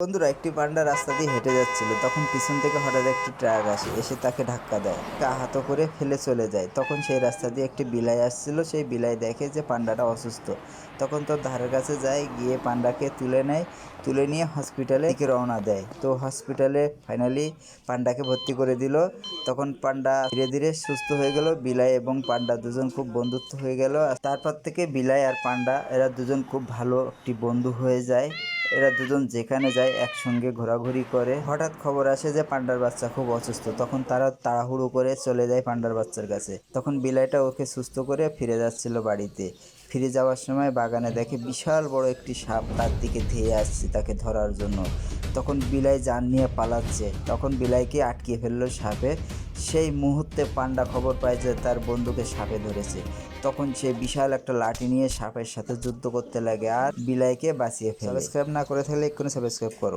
বন্ধুরা, একটি পান্ডা রাস্তা দিয়ে হেঁটে যাচ্ছিল। তখন পিছন থেকে হঠাৎ একটি ট্রাক আসে, এসে তাকে ধাক্কা দেয়, আহত করে ফেলে চলে যায়। তখন সেই রাস্তা দিয়ে একটি বিলাই আসছিল। সেই বিলাই দেখে যে পান্ডাটা অসুস্থ। তখন তোর ধারের কাছে যায়, গিয়ে পান্ডাকে তুলে নেয়। তুলে নিয়ে হসপিটালে দিকে রওনা দেয়। তো হসপিটালে ফাইনালি পান্ডাকে ভর্তি করে দিল। তখন পান্ডা ধীরে ধীরে সুস্থ হয়ে গেল। বিলাই এবং পান্ডা দুজন খুব বন্ধুত্ব হয়ে গেল। আর তারপর থেকে বিলাই আর পান্ডা এরা দুজন খুব ভালো একটি বন্ধু হয়ে যায়। এরা দুজন যেখানে যায় একসঙ্গে ঘোরাঘুরি করে। হঠাৎ খবর আসে যে পান্ডার বাচ্চা খুব অসুস্থ। তখন তারা তাড়াহুড়ো করে চলে যায় পান্ডার বাচ্চার কাছে। তখন বিলাইটা ওকে সুস্থ করে ফিরে যাচ্ছিল বাড়িতে। ফিরে যাওয়ার সময় বাগানে দেখে বিশাল বড় একটি সাপ তার দিকে ধেয়ে আসছে তাকে ধরার জন্য। তখন বিলাই জান নিয়ে পালাচ্ছে। তখন বিলাইকে আটকিয়ে ফেললো সাপে। সেই মুহূর্তে পান্ডা খবর পায় যে তার বন্ধুকে সাপে ধরেছে। তখন সে বিশাল একটা লাঠি নিয়ে সাপের সাথে যুদ্ধ করতে লাগে আর বিলাইকে বাঁচিয়ে ফেলে। সাবস্ক্রাইব না করে থাকলে এক্ষুনি সাবস্ক্রাইব করো।